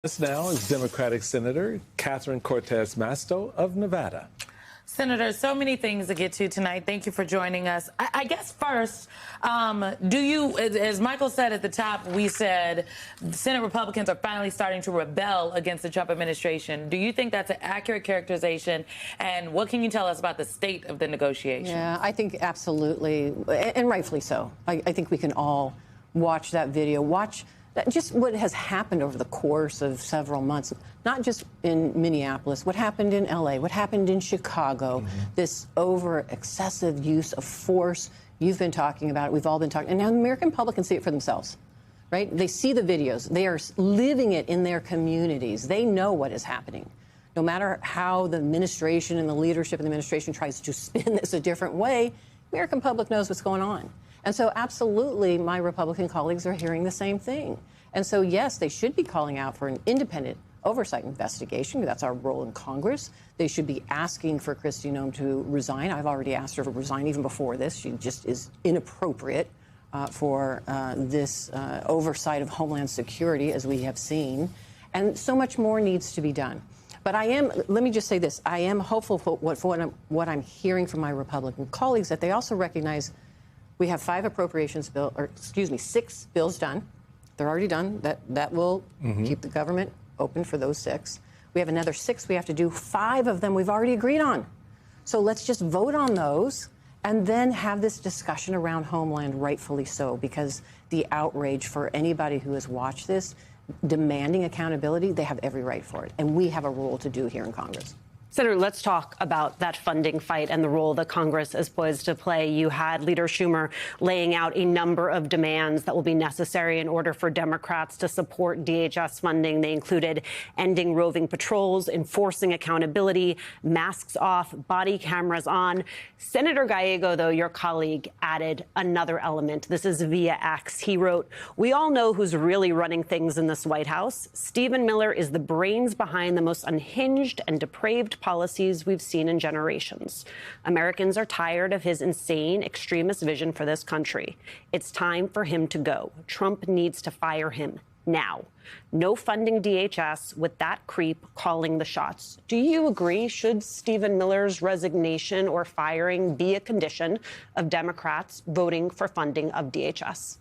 This now is Democratic Senator Catherine Cortez Masto of Nevada. Senator, so many things to get to tonight. Thank you for joining us. I guess first, do you, as Michael said at the top, we said Senate Republicans are finally starting to rebel against the Trump administration. Do you think that's an accurate characterization? And what can you tell us about the state of the negotiation? Yeah, I think absolutely, and rightfully so. I think we can all watch that video, watch just what has happened over the course of several months, not just in Minneapolis, what happened in L.A., what happened in Chicago, this excessive use of force. You've been talking about it. We've all been talking. And now the American public can see it for themselves, right? They see the videos. They are living it in their communities. They know what is happening. No matter how the administration and the leadership of the administration tries to spin this a different way, the American public knows what's going on. And so absolutely, my Republican colleagues are hearing the same thing. And so, yes, they should be calling out for an independent oversight investigation. That's our role in Congress. They should be asking for Kristi Noem to resign. I've already asked her to resign even before this. She just is inappropriate for this oversight of Homeland Security, as we have seen. And so much more needs to be done. But let me just say this, I am hopeful for what I'm hearing from my Republican colleagues, that they also recognize we have 6 bills done. They're already done. That will keep the government open for those 6. We have another 6 we have to do. 5 of them we've already agreed on. So let's just vote on those and then have this discussion around Homeland, rightfully so, because the outrage for anybody who has watched this, demanding accountability, they have every right for it. And we have a role to do here in Congress. Senator, let's talk about that funding fight and the role that Congress is poised to play. You had Leader Schumer laying out a number of demands that will be necessary in order for Democrats to support DHS funding. They included ending roving patrols, enforcing accountability, masks off, body cameras on. Senator Gallego, though, your colleague, added another element. This is via X. He wrote, "We all know who's really running things in this White House. Stephen Miller is the brains behind the most unhinged and depraved policies we've seen in generations. Americans are tired of his insane extremist vision for this country. It's time for him to go. Trump needs to fire him now. No funding DHS with that creep calling the shots." Do you agree? Should Stephen Miller's resignation or firing be a condition of Democrats voting for funding of DHS?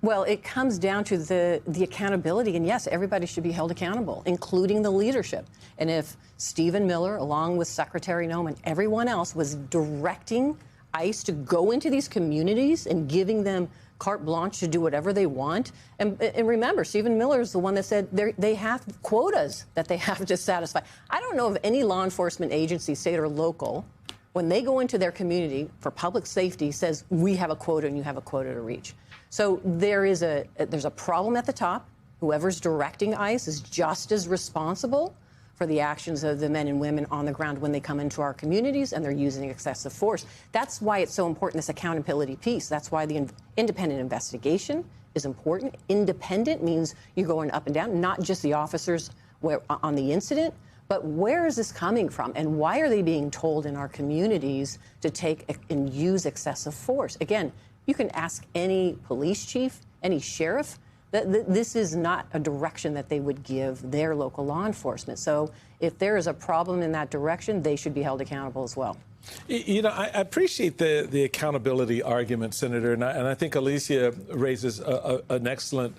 Well, it comes down to the accountability. And yes, everybody should be held accountable, including the leadership. And if Stephen Miller, along with Secretary Noem and everyone else, was directing ICE to go into these communities and giving them carte blanche to do whatever they want. And remember, Stephen Miller is the one that said they have quotas that they have to satisfy. I don't know of any law enforcement agency, state or local, when they go into their community for public safety, says we have a quota and you have a quota to reach. So there's a problem at the top. Whoever's directing ICE is just as responsible for the actions of the men and women on the ground when they come into our communities and they're using excessive force. That's why it's so important, this accountability piece. That's why the independent investigation is important. Independent means you're going up and down, not just the officers on the incident, but where is this coming from, and why are they being told in our communities to take and use excessive force? Again, you can ask any police chief, any sheriff, that this is not a direction that they would give their local law enforcement. So if there is a problem in that direction, they should be held accountable as well. You know, I appreciate the accountability argument, Senator, and I think Alicia raises an excellent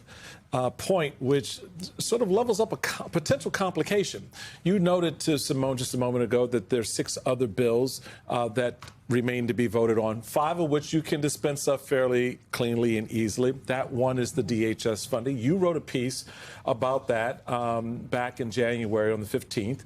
point, which sort of levels up a potential complication. You noted to Simone just a moment ago that there's 6 other bills that remain to be voted on, 5 of which you can dispense of fairly cleanly and easily. That one is the DHS funding. You wrote a piece about that back in January on the 15th.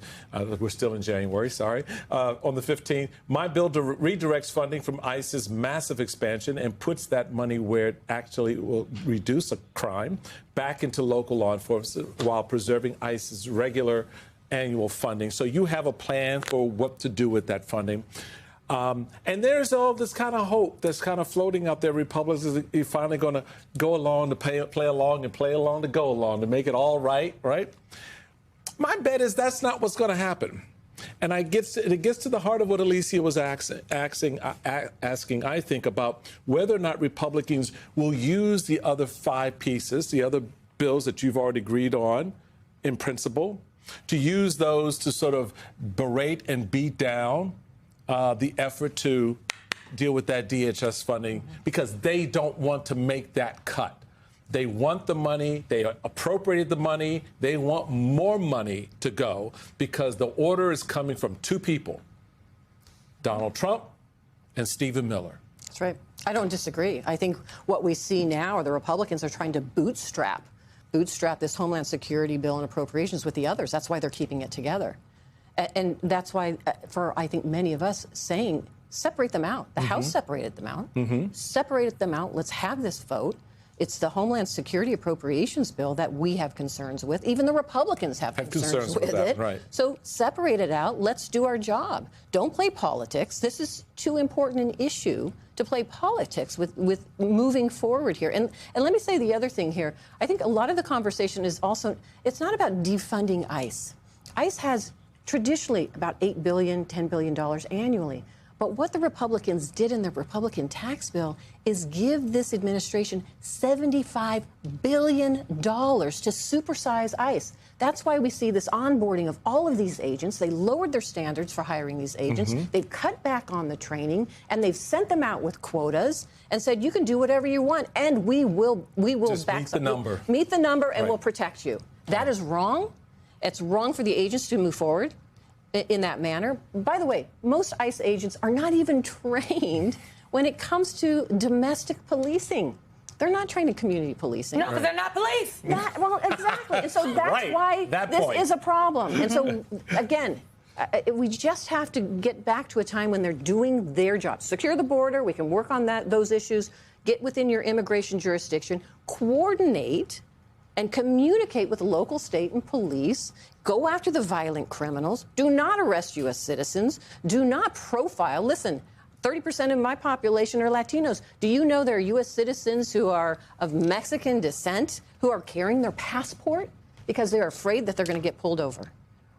We're still in January, sorry. On the 15th, my bill redirects funding from ICE's massive expansion and puts that money where it actually will reduce a crime back into local law enforcement while preserving ICE's regular annual funding. So you have a plan for what to do with that funding. And there's all this kind of hope that's kind of floating out there. Republicans are finally going to go along to play along and play along to go along to make it all right, right? My bet is that's not what's going to happen. And it gets to the heart of what Alicia was asking, I think, about whether or not Republicans will use the other 5 pieces, the other bills that you've already agreed on, in principle, to use those to sort of berate and beat down the effort to deal with that DHS funding, because they don't want to make that cut. They want the money. They appropriated the money. They want more money to go because the order is coming from two people, Donald Trump and Stephen Miller. That's right. I don't disagree. I think what we see now are the Republicans are trying to bootstrap this Homeland Security bill and appropriations with the others. That's why they're keeping it together. And that's why, for I think many of us saying, separate them out. The House separated them out. Separated them out. Let's have this vote. It's the Homeland Security Appropriations Bill that we have concerns with. Even the Republicans have concerns with that, it. right. So separate it out. Let's do our job. Don't play politics. This is too important an issue to play politics with moving forward here. And let me say the other thing here. I think a lot of the conversation is also, it's not about defunding ICE. ICE has traditionally about $8 billion, $10 billion annually. But what the Republicans did in the Republican tax bill is give this administration $75 billion to supersize ICE. That's why we see this onboarding of all of these agents. They lowered their standards for hiring these agents. They've cut back on the training, and they've sent them out with quotas and said, you can do whatever you want, and we will just meet the number. Meet the number, and Right. we'll protect you. That is wrong. It's wrong for the agents to move forward in that manner. By the way, most ICE agents are not even trained when it comes to domestic policing. They're not trained in community policing. No, because they're not police. Well, exactly. And so that's Right. why That this point. is a problem. And so, again, we just have to get back to a time when they're doing their job. Secure the border. We can work on those issues. Get within your immigration jurisdiction. Coordinate and communicate with local, state, and police. Go after the violent criminals. Do not arrest U.S. citizens. Do not profile. Listen, 30% of my population are Latinos. Do you know there are U.S. citizens who are of Mexican descent who are carrying their passport because they're afraid that they're going to get pulled over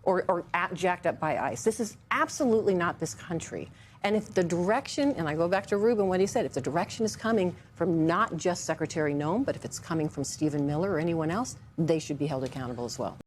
or jacked up by ICE? This is absolutely not this country. And if the direction, and I go back to Ruben, what he said, if the direction is coming from not just Secretary Noem, but if it's coming from Stephen Miller or anyone else, they should be held accountable as well.